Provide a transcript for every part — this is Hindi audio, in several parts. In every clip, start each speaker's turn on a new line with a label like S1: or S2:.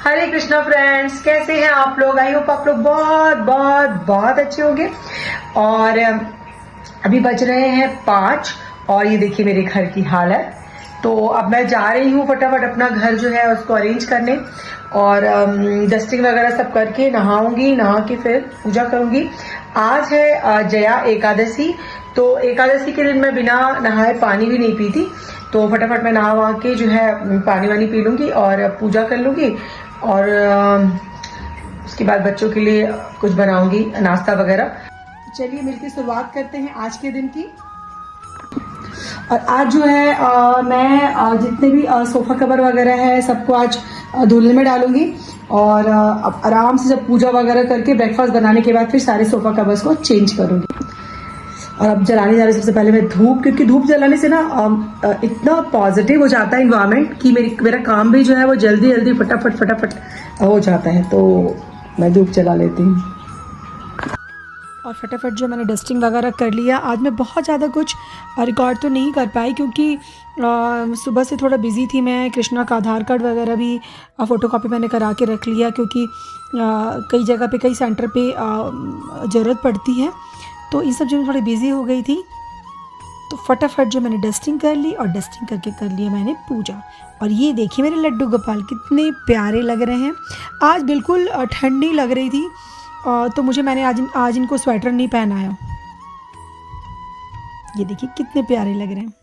S1: हरे कृष्णा फ्रेंड्स, कैसे हैं आप लोग? आई होप आप लोग बहुत बहुत बहुत अच्छे होंगे। और अभी बज रहे हैं 5 और ये देखिए मेरे घर की हालत। तो अब मैं जा रही हूँ फटाफट अपना घर जो है उसको अरेंज करने और डस्टिंग वगैरह सब करके नहाऊंगी, नहा के फिर पूजा करूंगी। आज है जया एकादशी, तो एकादशी के दिन मैं बिना नहाए पानी भी नहीं पीती। तो फटाफट मैं नहा वहा के जो है पानी वानी पी लूंगी और पूजा कर लूंगी और उसके बाद बच्चों के लिए कुछ बनाऊंगी नाश्ता वगैरह। चलिए मिलकर शुरुआत करते हैं आज के दिन की। और आज जो है मैं जितने भी सोफा कवर वगैरह है सबको आज धुलने में डालूंगी और अब आराम से जब पूजा वगैरह करके ब्रेकफास्ट बनाने के बाद फिर सारे सोफा कवर्स को चेंज करूंगी। और अब जलाने जा रही सबसे पहले मैं धूप, क्योंकि धूप जलाने से ना इतना पॉजिटिव हो जाता है इन्वायरमेंट कि मेरा काम भी जो है वो जल्दी जल्दी फटाफट हो जाता है। तो मैं धूप जला लेती हूँ और फटाफट जो मैंने डस्टिंग वगैरह कर लिया। आज मैं बहुत ज़्यादा कुछ रिकॉर्ड तो नहीं कर पाई क्योंकि सुबह से थोड़ा बिज़ी थी मैं। कृष्णा का आधार कार्ड वगैरह भी फ़ोटोकॉपी मैंने करा के रख लिया क्योंकि कई जगह पे कई सेंटर पे ज़रूरत पड़ती है, तो इन सब चीज़ों में थोड़ी बिज़ी हो गई थी। तो फटाफट जो मैंने डस्टिंग कर ली और डस्टिंग करके कर लिया मैंने पूजा। और ये देखिए मेरे लड्डू गोपाल कितने प्यारे लग रहे हैं। आज बिल्कुल ठंड नहीं लग रही थी तो मैंने आज इनको स्वेटर नहीं पहनाया। ये देखिए कितने प्यारे लग रहे हैं।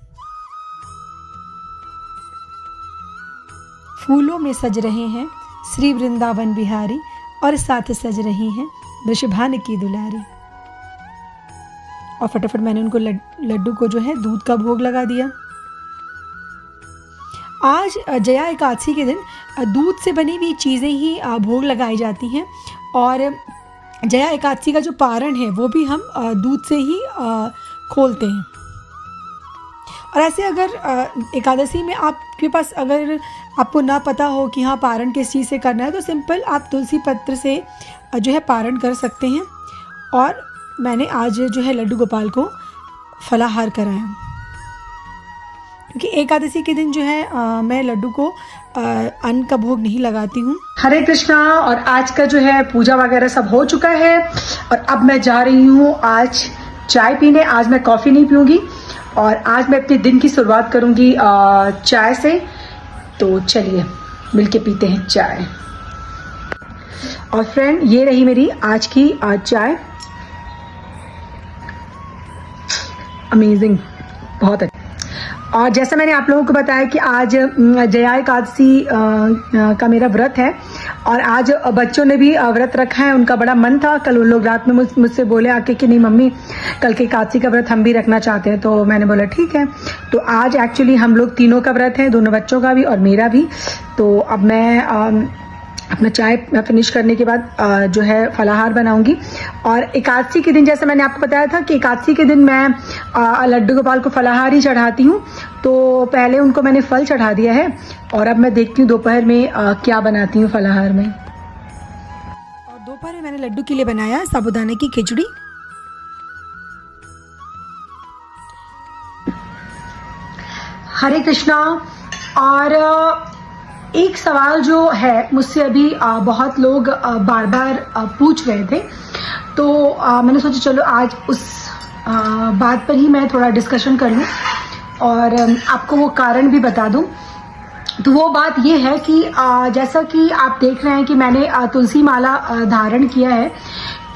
S1: फूलों में सज रहे हैं श्री वृंदावन बिहारी और साथ सज रही हैं वृषभान की दुलारी। और फटाफट मैंने उनको लड्डू को जो है दूध का भोग लगा दिया। आज जया एकादशी के दिन दूध से बनी हुई चीज़ें ही भोग लगाई जाती हैं और जया एकादशी का जो पारण है वो भी हम दूध से ही खोलते हैं। और ऐसे अगर एकादशी में आपके पास अगर आपको ना पता हो कि हाँ पारण किस चीज़ से करना है तो सिंपल आप तुलसी पत्र से जो है पारण कर सकते हैं। और मैंने आज जो है लड्डू गोपाल को फलाहार कराया क्योंकि एकादशी के दिन जो है मैं लड्डू को अन्न का भोग नहीं लगाती हूँ। हरे कृष्णा। और आज का जो है पूजा वगैरह सब हो चुका है और अब मैं जा रही हूँ आज चाय पीने। आज मैं कॉफ़ी नहीं पीऊँगी और आज मैं अपने दिन की शुरुआत करूँगी चाय से। तो चलिए मिलके पीते हैं चाय। और फ्रेंड ये रही मेरी आज की चाय, अमेजिंग, बहुत अच्छा। और जैसा मैंने आप लोगों को बताया कि आज जया एकादशी का मेरा व्रत है और आज बच्चों ने भी व्रत रखा है। उनका बड़ा मन था, कल उन लोग रात में मुझसे बोले आके कि नहीं मम्मी कल के एकादशी का व्रत हम भी रखना चाहते हैं। तो मैंने बोला ठीक है। तो आज एक्चुअली हम लोग तीनों का व्रत है, दोनों बच्चों का भी और मेरा भी। तो अब मैं अपना चाय फिनिश करने के बाद जो है फलाहार बनाऊंगी। और एकादशी के दिन जैसे मैंने आपको बताया था कि एकादशी के दिन मैं लड्डू गोपाल को फलाहार ही चढ़ाती हूँ। तो पहले उनको मैंने फल चढ़ा दिया है और अब मैं देखती हूँ दोपहर में क्या बनाती हूँ फलाहार में। और दोपहर में मैंने लड्डू के लिए बनाया साबूदाने की खिचड़ी। हरे कृष्णा। और एक सवाल जो है मुझसे अभी बहुत लोग बार बार पूछ रहे थे, तो मैंने सोचा चलो आज उस बात पर ही मैं थोड़ा डिस्कशन कर लूँ और आपको वो कारण भी बता दूँ। तो वो बात ये है कि जैसा कि आप देख रहे हैं कि मैंने तुलसी माला धारण किया है।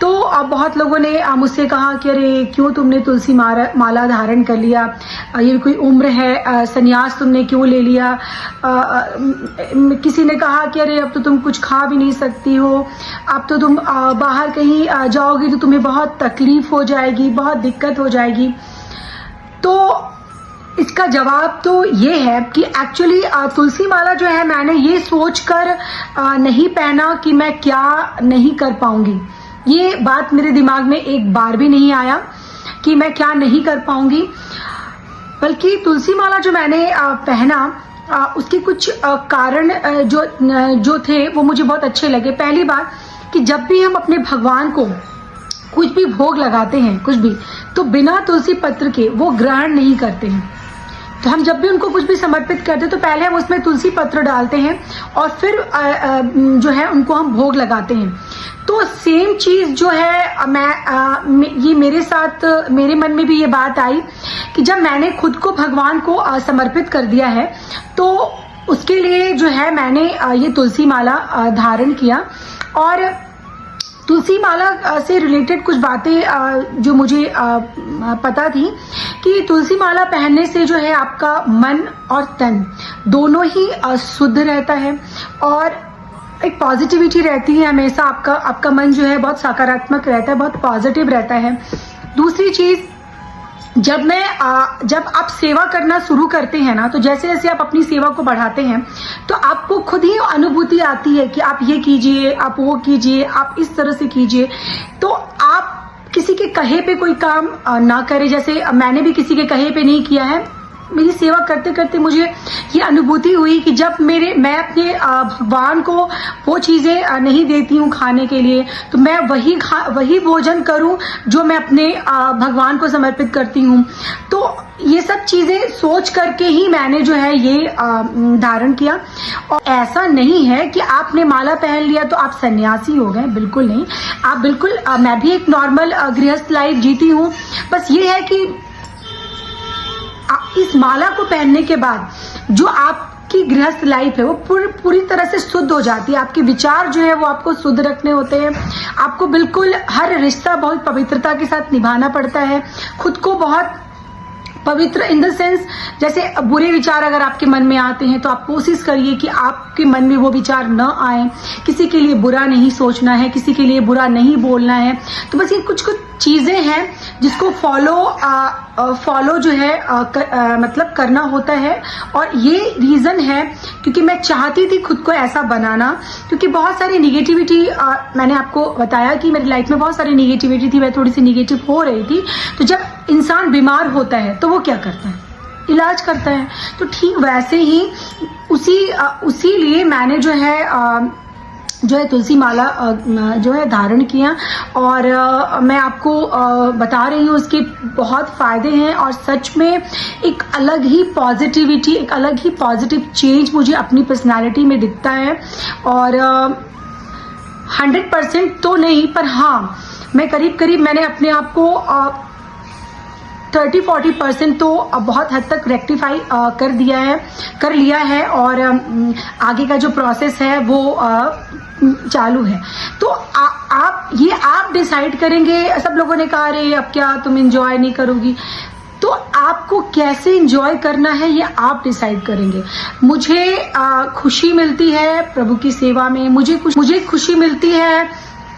S1: तो बहुत लोगों ने मुझसे कहा कि अरे क्यों तुमने तुलसी माला धारण कर लिया, ये कोई उम्र है, संन्यास तुमने क्यों ले लिया। किसी ने कहा कि अरे अब तो तुम कुछ खा भी नहीं सकती हो, अब तो तुम बाहर कहीं जाओगी तो तुम्हें बहुत तकलीफ हो जाएगी, बहुत दिक्कत हो जाएगी। तो इसका जवाब तो ये है कि एक्चुअली तुलसी माला जो है मैंने ये सोचकर नहीं पहना कि मैं क्या नहीं कर पाऊंगी। ये बात मेरे दिमाग में एक बार भी नहीं आया कि मैं क्या नहीं कर पाऊंगी, बल्कि तुलसी माला जो मैंने पहना उसके कुछ कारण जो थे वो मुझे बहुत अच्छे लगे। पहली बात कि जब भी हम अपने भगवान को कुछ भी भोग लगाते हैं कुछ भी, तो बिना तुलसी पत्र के वो ग्रहण नहीं करते हैं। तो हम जब भी उनको कुछ भी समर्पित करते हैं तो पहले हम उसमें तुलसी पत्र डालते हैं और फिर जो है उनको हम भोग लगाते हैं। तो सेम चीज जो है ये मेरे साथ, मेरे मन में भी ये बात आई कि जब मैंने खुद को भगवान को समर्पित कर दिया है तो उसके लिए जो है मैंने ये तुलसी माला धारण किया। और तुलसी माला से रिलेटेड कुछ बातें जो मुझे पता थी कि तुलसी माला पहनने से जो है आपका मन और तन दोनों ही शुद्ध रहता है और एक पॉजिटिविटी रहती है हमेशा। आपका मन जो है बहुत सकारात्मक रहता है, बहुत पॉजिटिव रहता है। दूसरी चीज, जब आप सेवा करना शुरू करते हैं ना, तो जैसे जैसे आप अपनी सेवा को बढ़ाते हैं तो आपको खुद ही अनुभूति आती है कि आप ये कीजिए, आप वो कीजिए, आप इस तरह से कीजिए। तो आप किसी के कहे पे कोई काम ना करें। जैसे मैंने भी किसी के कहे पे नहीं किया है। मेरी सेवा करते करते मुझे ये अनुभूति हुई कि जब मैं अपने भगवान को वो चीजें नहीं देती हूँ खाने के लिए, तो मैं वही भोजन करूँ जो मैं अपने भगवान को समर्पित करती हूँ। तो ये सब चीजें सोच करके ही मैंने जो है ये धारण किया। और ऐसा नहीं है कि आपने माला पहन लिया तो आप सन्यासी हो गए, बिल्कुल नहीं। आप बिल्कुल मैं भी एक नॉर्मल गृहस्थ लाइफ जीती हूँ। बस ये है कि इस माला को पहनने के बाद जो आपकी गृहस्थ लाइफ है वो पूरी तरह से शुद्ध हो जाती है। आपके विचार जो है वो आपको शुद्ध रखने होते हैं। आपको बिल्कुल हर रिश्ता बहुत पवित्रता के साथ निभाना पड़ता है। खुद को बहुत पवित्र इन द सेंस, जैसे बुरे विचार अगर आपके मन में आते हैं तो आप कोशिश करिए कि आपके मन में वो विचार न आए। किसी के लिए बुरा नहीं सोचना है, किसी के लिए बुरा नहीं बोलना है। तो बस ये कुछ चीजें हैं जिसको फॉलो जो है मतलब करना होता है। और ये रीजन है क्योंकि मैं चाहती थी खुद को ऐसा बनाना, क्योंकि बहुत सारी निगेटिविटी, मैंने आपको बताया कि मेरी लाइफ में बहुत सारी निगेटिविटी थी, मैं थोड़ी सी निगेटिव हो रही थी। तो जब इंसान बीमार होता है तो वो क्या करता है, इलाज करता है। तो ठीक वैसे ही उसी लिए मैंने जो है तुलसी माला जो है धारण किया। और मैं आपको बता रही हूँ उसके बहुत फायदे हैं। और सच में एक अलग ही पॉजिटिविटी, एक अलग ही पॉजिटिव चेंज मुझे अपनी पर्सनालिटी में दिखता है। और 100% तो नहीं, पर हाँ, मैं करीब मैंने अपने आप को 30-40% तो बहुत हद तक रेक्टिफाई कर लिया है। और आगे का जो प्रोसेस है वो चालू है। तो आप डिसाइड करेंगे। सब लोगों ने कहा अरे अब क्या तुम एंजॉय नहीं करोगी, तो आपको कैसे एंजॉय करना है ये आप डिसाइड करेंगे। मुझे खुशी मिलती है प्रभु की सेवा में, मुझे खुशी मिलती है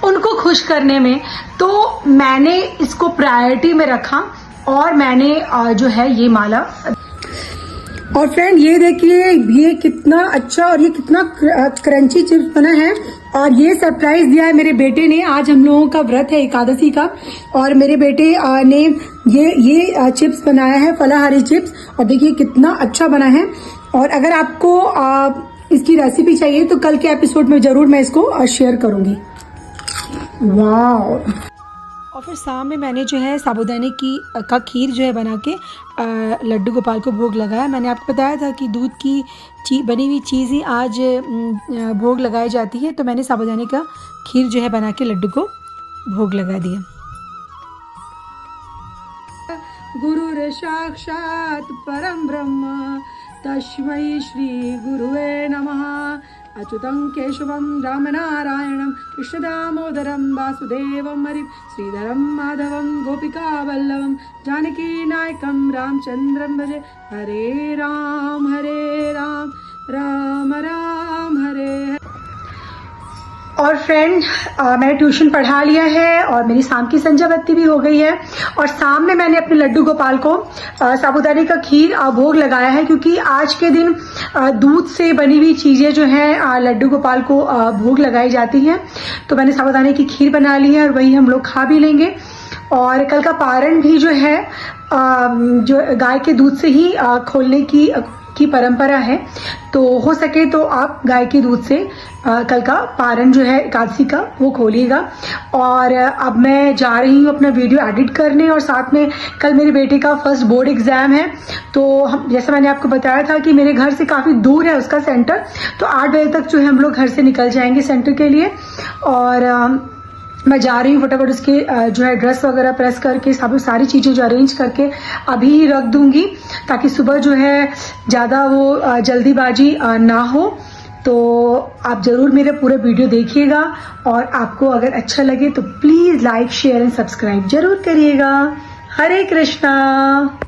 S1: उनको खुश करने में। तो मैंने इसको प्रायोरिटी में रखा और मैंने जो है ये माला। और फ्रेंड ये देखिए, ये कितना अच्छा और ये कितना क्रंची चिप्स बना है। और ये सरप्राइज दिया है मेरे बेटे ने। आज हम लोगों का व्रत है एकादशी का, और मेरे बेटे ने ये चिप्स बनाया है, फलाहारी चिप्स। और देखिए कितना अच्छा बना है। और अगर आपको इसकी रेसिपी चाहिए तो कल के एपिसोड में जरूर मैं इसको शेयर करूंगी। वाह। और फिर शाम में मैंने जो है साबूदाने का खीर जो है बना के लड्डू गोपाल को भोग लगाया। मैंने आपको बताया था कि दूध की बनी हुई चीज़ ही आज भोग लगाई जाती है। तो मैंने साबूदाने का खीर जो है बना के लड्डू को भोग लगा दिया। गुरुर साक्षात परम ब्रह्म तस्मै श्री गुरुवे नमः। अच्युतं केशवं रामनारायणं कृष्णदामोदरं वासुदेवं हरिं श्रीधरं माधवं गोपिकावल्लभं जानकीनायकं रामचन्द्रं भजे। हरे राम राम राम हरे। और फ्रेंड मैंने ट्यूशन पढ़ा लिया है और मेरी शाम की संध्या बत्ती भी हो गई है। और शाम में मैंने अपने लड्डू गोपाल को साबूदाने का खीर भोग लगाया है, क्योंकि आज के दिन दूध से बनी हुई चीज़ें जो हैं लड्डू गोपाल को भोग लगाई जाती हैं। तो मैंने साबूदाने की खीर बना ली है और वही हम लोग खा भी लेंगे। और कल का पारण भी जो है जो गाय के दूध से ही खोलने की की परंपरा है, तो हो सके तो आप गाय के दूध से कल का पारण जो है एकादशी का वो खोलिएगा। और अब मैं जा रही हूँ अपना वीडियो एडिट करने, और साथ में कल मेरे बेटे का फर्स्ट बोर्ड एग्जाम है। तो हम, जैसे मैंने आपको बताया था कि मेरे घर से काफ़ी दूर है उसका सेंटर, तो 8 बजे तक जो है हम लोग घर से निकल जाएंगे सेंटर के लिए। और मैं जा रही हूँ फटाफट उसके जो है ड्रेस वगैरह प्रेस करके सारी चीज़ें जो अरेंज करके अभी ही रख दूंगी, ताकि सुबह जो है ज़्यादा वो जल्दीबाजी ना हो। तो आप ज़रूर मेरे पूरे वीडियो देखिएगा, और आपको अगर अच्छा लगे तो please like share and subscribe जरूर करिएगा। हरे कृष्णा।